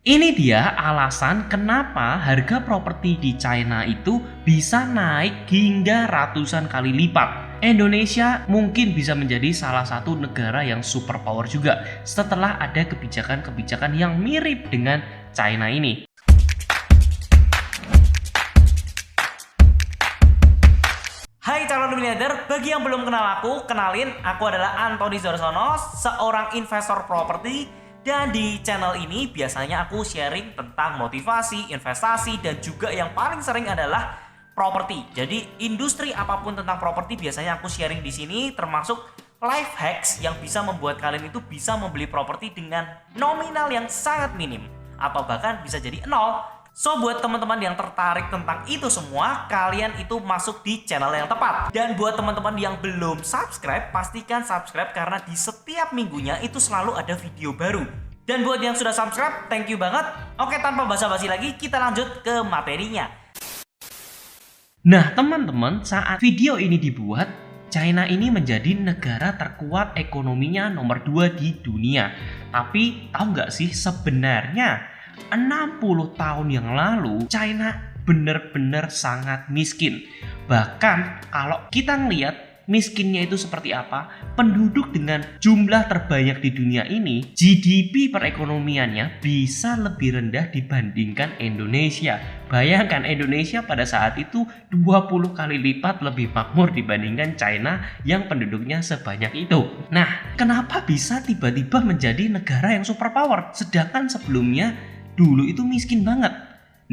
Ini dia alasan kenapa harga properti di China itu bisa naik hingga ratusan kali lipat. Indonesia mungkin bisa menjadi salah satu negara yang superpower juga setelah ada kebijakan-kebijakan yang mirip dengan China ini. Hai calon miliarder, bagi yang belum kenal aku, kenalin, aku adalah Antoni Zorsono, seorang investor properti. Dan di channel ini biasanya aku sharing tentang motivasi, investasi, dan juga yang paling sering adalah properti. Jadi industri apapun tentang properti biasanya aku sharing di sini, termasuk life hacks yang bisa membuat kalian itu bisa membeli properti dengan nominal yang sangat minim atau bahkan bisa jadi nol. So buat teman-teman yang tertarik tentang itu semua, kalian itu masuk di channel yang tepat. Dan buat teman-teman yang belum subscribe, pastikan subscribe karena di setiap minggunya itu selalu ada video baru. Dan buat yang sudah subscribe, thank you banget. Oke, tanpa basa-basi lagi, kita lanjut ke materinya. Nah teman-teman, saat video ini dibuat, China ini menjadi negara terkuat ekonominya nomor 2 di dunia. Tapi tahu nggak sih sebenarnya 60 tahun yang lalu China benar-benar sangat miskin. Bahkan kalau kita ngelihat miskinnya itu seperti apa, penduduk dengan jumlah terbanyak di dunia ini, GDP perekonomiannya bisa lebih rendah dibandingkan Indonesia. Bayangkan Indonesia pada saat itu 20 kali lipat lebih makmur dibandingkan China yang penduduknya sebanyak itu. Nah, kenapa bisa tiba-tiba menjadi negara yang superpower sedangkan sebelumnya dulu itu miskin banget?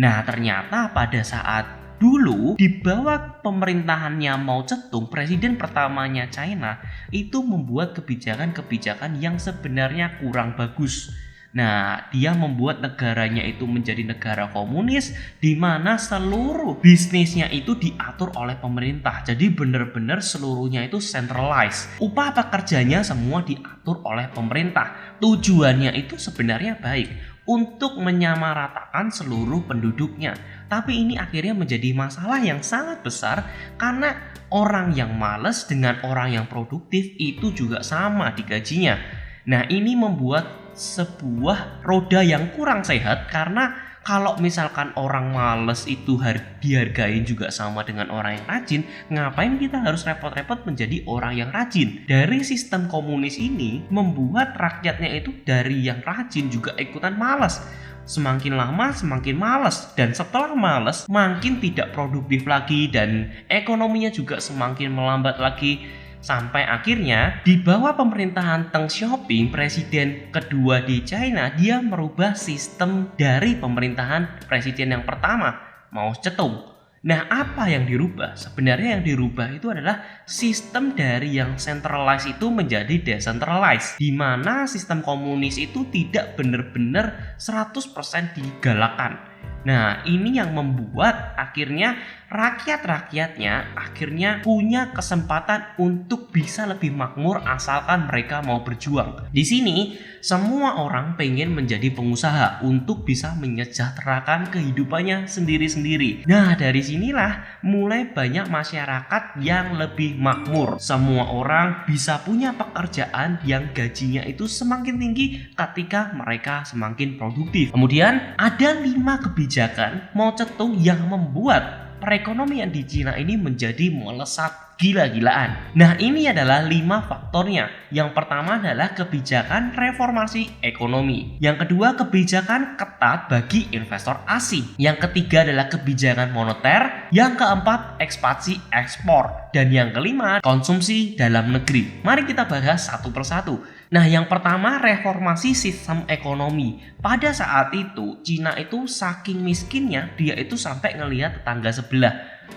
Nah, ternyata pada saat dulu di bawah pemerintahannya Mao Zedong, presiden pertamanya China, itu membuat kebijakan-kebijakan yang sebenarnya kurang bagus. Nah, dia membuat negaranya itu menjadi negara komunis di mana seluruh bisnisnya itu diatur oleh pemerintah. Jadi benar-benar seluruhnya itu centralized. Upah pekerjanya semua diatur oleh pemerintah. Tujuannya itu sebenarnya baik, untuk menyamaratakan seluruh penduduknya. Tapi ini akhirnya menjadi masalah yang sangat besar karena orang yang malas dengan orang yang produktif itu juga sama digajinya. Nah, ini membuat sebuah roda yang kurang sehat karena kalau misalkan orang males itu dihargain juga sama dengan orang yang rajin, ngapain kita harus repot-repot menjadi orang yang rajin? Dari sistem komunis ini membuat rakyatnya itu dari yang rajin juga ikutan malas. Semakin lama semakin malas, dan setelah malas makin tidak produktif lagi dan ekonominya juga semakin melambat lagi. Sampai akhirnya di bawah pemerintahan Deng Xiaoping, presiden kedua di China, dia merubah sistem dari pemerintahan presiden yang pertama, Mao Zedong. Nah, apa yang dirubah? Sebenarnya yang dirubah itu adalah sistem dari yang centralized itu menjadi decentralized, di mana sistem komunis itu tidak benar-benar 100% digalakkan. Nah, ini yang membuat akhirnya rakyat-rakyatnya akhirnya punya kesempatan untuk bisa lebih makmur asalkan mereka mau berjuang. Di sini semua orang pengen menjadi pengusaha untuk bisa menyejahterakan kehidupannya sendiri-sendiri. Nah, dari sinilah mulai banyak masyarakat yang lebih makmur. Semua orang bisa punya pekerjaan yang gajinya itu semakin tinggi ketika mereka semakin produktif. Kemudian ada 5 kebijakan Mao Zedong yang membuat perekonomian di Cina ini menjadi melesat gila-gilaan. Nah, ini adalah 5 faktornya. Yang pertama adalah kebijakan reformasi ekonomi. Yang kedua, kebijakan ketat bagi investor asing. Yang ketiga adalah kebijakan moneter. Yang keempat, ekspansi ekspor. Dan yang kelima, konsumsi dalam negeri. Mari kita bahas satu persatu. Nah, yang pertama, reformasi sistem ekonomi. Pada saat itu Cina itu saking miskinnya, dia itu sampai ngelihat tetangga sebelah.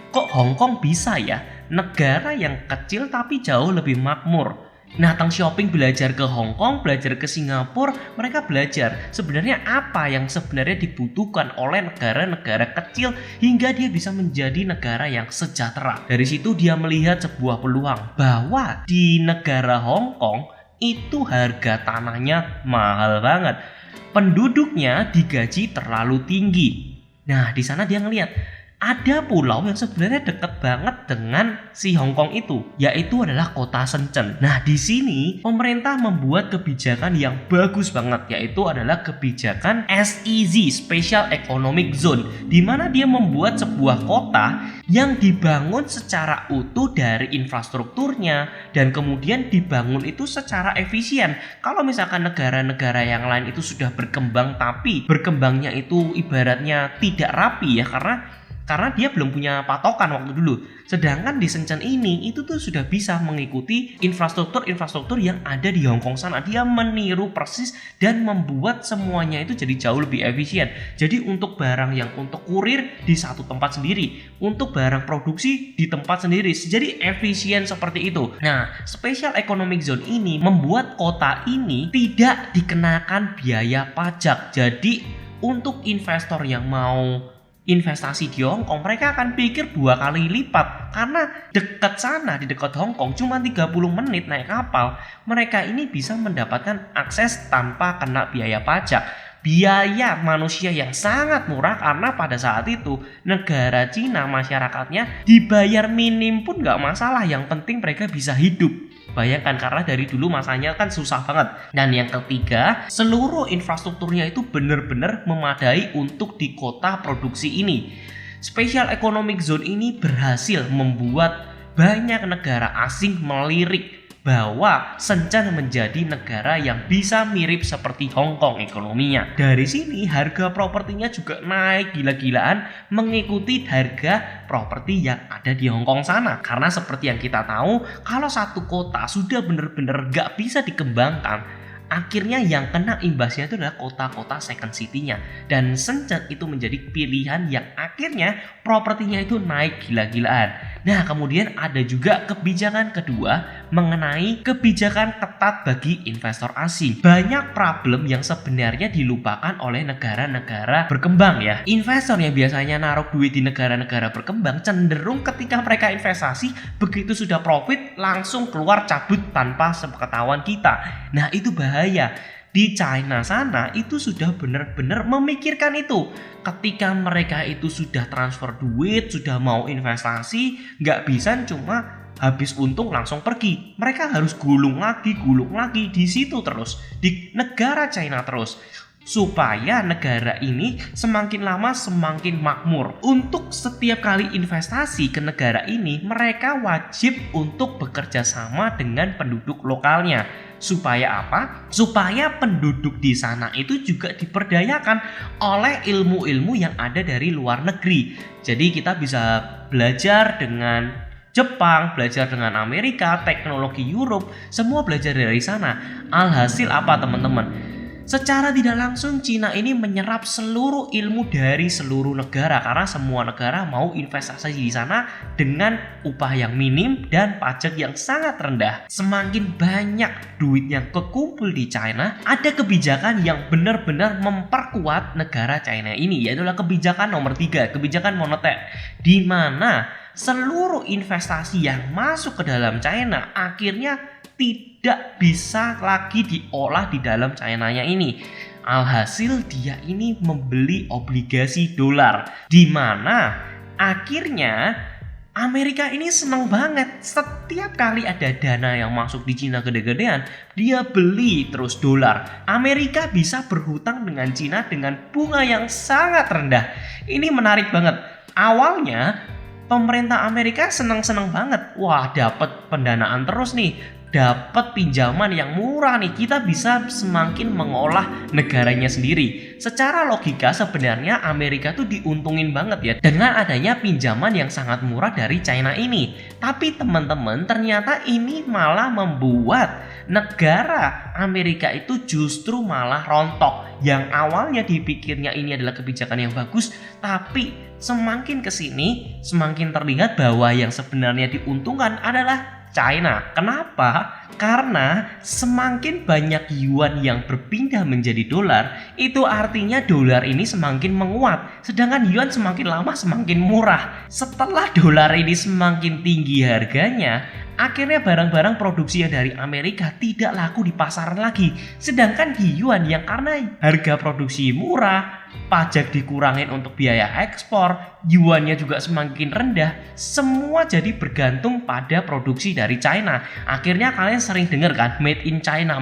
Kok Hong Kong bisa ya? Negara yang kecil tapi jauh lebih makmur. Nah, Deng Xiaoping belajar ke Hong Kong, belajar ke Singapura, mereka belajar sebenarnya apa yang sebenarnya dibutuhkan oleh negara-negara kecil hingga dia bisa menjadi negara yang sejahtera. Dari situ dia melihat sebuah peluang bahwa di negara Hong Kong itu harga tanahnya mahal banget. Penduduknya digaji terlalu tinggi. Nah, di sana dia ngelihat Ada pulau yang sebenarnya dekat banget dengan si Hong Kong itu, yaitu adalah kota Shenzhen. Nah, di sini pemerintah membuat kebijakan yang bagus banget, yaitu adalah kebijakan SEZ (Special Economic Zone), di mana dia membuat sebuah kota yang dibangun secara utuh dari infrastrukturnya dan kemudian dibangun itu secara efisien. Kalau misalkan negara-negara yang lain itu sudah berkembang, tapi berkembangnya itu ibaratnya tidak rapi ya, karena dia belum punya patokan waktu dulu. Sedangkan di Shenzhen ini itu tuh sudah bisa mengikuti infrastruktur yang ada di Hong Kong sana. Dia meniru persis dan membuat semuanya itu jadi jauh lebih efisien. Jadi untuk barang yang untuk kurir di satu tempat sendiri, untuk barang produksi di tempat sendiri. Jadi efisien seperti itu. Nah, Special Economic Zone ini membuat kota ini tidak dikenakan biaya pajak. Jadi untuk investor yang mau investasi di Hong Kong, mereka akan pikir 2 kali lipat karena dekat sana, di dekat Hong Kong cuma 30 menit naik kapal. Mereka ini bisa mendapatkan akses tanpa kena biaya pajak. Biaya manusia yang sangat murah karena pada saat itu negara Cina masyarakatnya dibayar minim pun gak masalah, yang penting mereka bisa hidup. Bayangkan, karena dari dulu masanya kan susah banget. Dan yang ketiga, seluruh infrastrukturnya itu benar-benar memadai untuk di kota produksi ini. Special Economic Zone ini berhasil membuat banyak negara asing melirik bahwa Shenzhen menjadi negara yang bisa mirip seperti Hong Kong ekonominya. Dari sini harga propertinya juga naik gila-gilaan mengikuti harga properti yang ada di Hong Kong sana. Karena seperti yang kita tahu, kalau satu kota sudah benar-benar gak bisa dikembangkan, akhirnya yang kena imbasnya itu adalah kota-kota second city-nya. Dan Shenzhen itu menjadi pilihan yang akhirnya propertinya itu naik gila-gilaan. Nah, kemudian ada juga kebijakan kedua mengenai kebijakan ketat bagi investor asing. Banyak problem yang sebenarnya dilupakan oleh negara-negara berkembang ya. Investor yang biasanya naruh duit di negara-negara berkembang cenderung ketika mereka investasi, begitu sudah profit langsung keluar cabut tanpa sepengetahuan kita. Nah, itu bahaya. Di China sana itu sudah benar-benar memikirkan itu. Ketika mereka itu sudah transfer duit, sudah mau investasi, nggak bisa cuma habis untung langsung pergi. Mereka harus gulung lagi di situ terus, di negara China terus, supaya negara ini semakin lama semakin makmur. Untuk setiap kali investasi ke negara ini, mereka wajib untuk bekerja sama dengan penduduk lokalnya. Supaya apa? Supaya penduduk di sana itu juga diperdayakan oleh ilmu-ilmu yang ada dari luar negeri. Jadi kita bisa belajar dengan Jepang, belajar dengan Amerika, teknologi Europe, semua belajar dari sana. Alhasil apa teman-teman? Secara tidak langsung Cina ini menyerap seluruh ilmu dari seluruh negara karena semua negara mau investasi di sana dengan upah yang minim dan pajak yang sangat rendah. Semakin banyak duit yang kekumpul di China, ada kebijakan yang benar-benar memperkuat negara China ini, yaitu kebijakan nomor 3, kebijakan moneter, di mana seluruh investasi yang masuk ke dalam China akhirnya tidak bisa lagi diolah di dalam China-nya ini. Alhasil dia ini membeli obligasi dolar, di mana akhirnya Amerika ini seneng banget. Setiap kali ada dana yang masuk di Cina gede-gedean, dia beli terus dolar. Amerika bisa berhutang dengan Cina dengan bunga yang sangat rendah. Ini menarik banget. Awalnya pemerintah Amerika seneng-seneng banget. Wah, dapat pendanaan terus nih, dapat pinjaman yang murah nih, kita bisa semakin mengolah negaranya sendiri. Secara logika sebenarnya Amerika tuh diuntungin banget ya dengan adanya pinjaman yang sangat murah dari China ini. Tapi teman-teman, ternyata ini malah membuat negara Amerika itu justru malah rontok. Yang awalnya dipikirnya ini adalah kebijakan yang bagus, tapi semakin kesini semakin terlihat bahwa yang sebenarnya diuntungkan adalah China. Kenapa? Karena semakin banyak yuan yang berpindah menjadi dolar, itu artinya dolar ini semakin menguat. Sedangkan yuan semakin lama semakin murah. Setelah dolar ini semakin tinggi harganya, akhirnya barang-barang produksi yang dari Amerika tidak laku di pasaran lagi. Sedangkan yuan yang karena harga produksi murah, pajak dikurangin untuk biaya ekspor, yuannya juga semakin rendah, semua jadi bergantung pada produksi dari China. Akhirnya kalian sering dengar kan, made in China,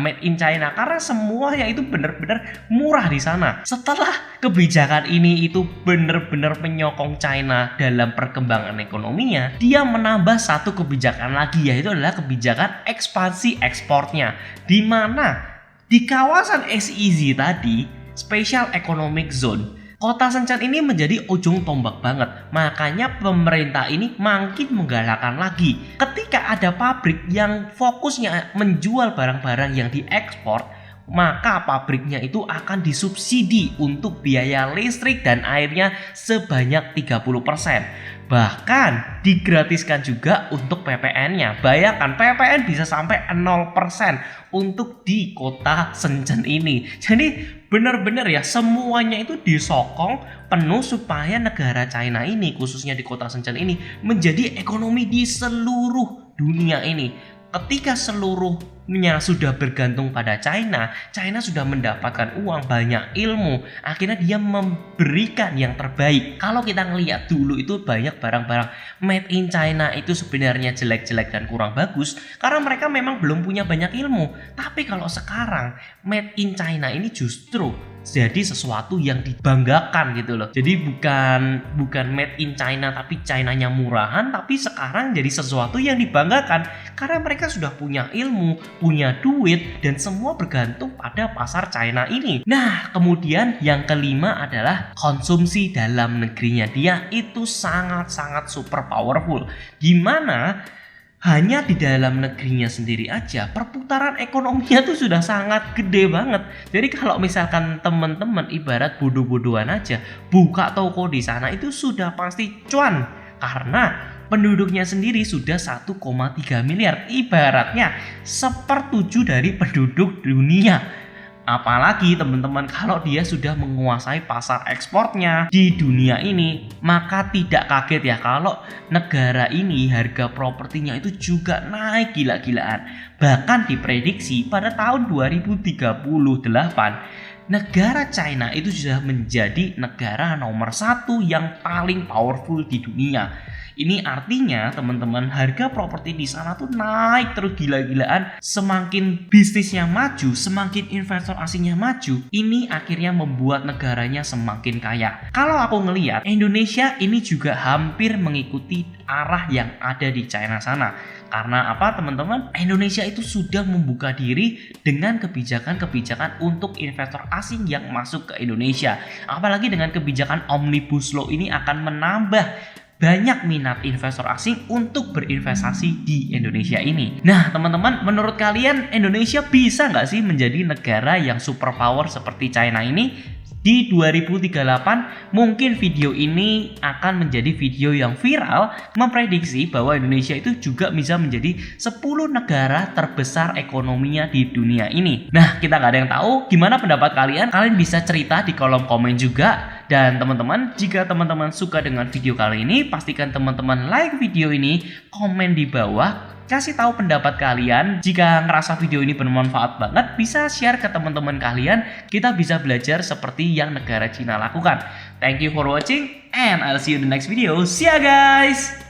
karena semuanya itu benar-benar murah di sana. Setelah kebijakan ini itu benar-benar menyokong China dalam perkembangan ekonominya, dia menambah satu kebijakan lagi, yaitu adalah kebijakan ekspansi ekspornya, di mana di kawasan SEZ tadi, Special Economic Zone, kota Shenzhen ini menjadi ujung tombak banget. Makanya pemerintah ini makin menggalakkan lagi. Ketika ada pabrik yang fokusnya menjual barang-barang yang diekspor, maka pabriknya itu akan disubsidi untuk biaya listrik dan airnya sebanyak 30%. Bahkan digratiskan juga untuk PPN-nya. Bayangkan PPN bisa sampai 0% untuk di kota Shenzhen ini. Jadi benar-benar ya, semuanya itu disokong penuh supaya negara China ini, khususnya di kota Shenzhen ini, menjadi ekonomi di seluruh dunia ini. Ketika seluruhnya sudah bergantung pada China, China sudah mendapatkan uang, banyak ilmu, akhirnya dia memberikan yang terbaik. Kalau kita ngelihat dulu itu banyak barang-barang made in China itu sebenarnya jelek-jelek dan kurang bagus karena mereka memang belum punya banyak ilmu. Tapi kalau sekarang made in China ini justru jadi sesuatu yang dibanggakan gitu loh. Jadi bukan made in China tapi China-nya murahan, tapi sekarang jadi sesuatu yang dibanggakan karena mereka sudah punya ilmu, punya duit, dan semua bergantung pada pasar China ini. Nah, kemudian yang kelima adalah konsumsi dalam negerinya. Dia itu sangat-sangat super powerful. Gimana? Hanya di dalam negerinya sendiri aja perputaran ekonominya tuh sudah sangat gede banget. Jadi kalau misalkan teman-teman ibarat bodoh-bodohan aja buka toko di sana itu sudah pasti cuan, karena penduduknya sendiri sudah 1,3 miliar, ibaratnya 1/7 dari penduduk dunia. Apalagi teman-teman kalau dia sudah menguasai pasar ekspornya di dunia ini, maka tidak kaget ya kalau negara ini harga propertinya itu juga naik gila-gilaan. Bahkan diprediksi pada tahun 2038 negara China itu sudah menjadi negara nomor 1 yang paling powerful di dunia. Ini artinya teman-teman, harga properti di sana tuh naik terus gila-gilaan. Semakin bisnisnya maju, semakin investor asingnya maju, ini akhirnya membuat negaranya semakin kaya. Kalau aku ngelihat Indonesia ini juga hampir mengikuti arah yang ada di China sana. Karena apa teman-teman? Indonesia itu sudah membuka diri dengan kebijakan-kebijakan untuk investor asing yang masuk ke Indonesia. Apalagi dengan kebijakan Omnibus Law ini akan menambah banyak minat investor asing untuk berinvestasi di Indonesia ini. Nah teman-teman, menurut kalian Indonesia bisa nggak sih menjadi negara yang superpower seperti China ini? Di 2038 mungkin video ini akan menjadi video yang viral memprediksi bahwa Indonesia itu juga bisa menjadi 10 negara terbesar ekonominya di dunia ini. Nah kita nggak ada yang tahu, gimana pendapat kalian? Kalian bisa cerita di kolom komen juga. Dan teman-teman, jika teman-teman suka dengan video kali ini, pastikan teman-teman like video ini, komen di bawah, kasih tahu pendapat kalian. Jika ngerasa video ini bermanfaat banget, bisa share ke teman-teman kalian. Kita bisa belajar seperti yang negara Cina lakukan. Thank you for watching and I'll see you in the next video. See ya guys!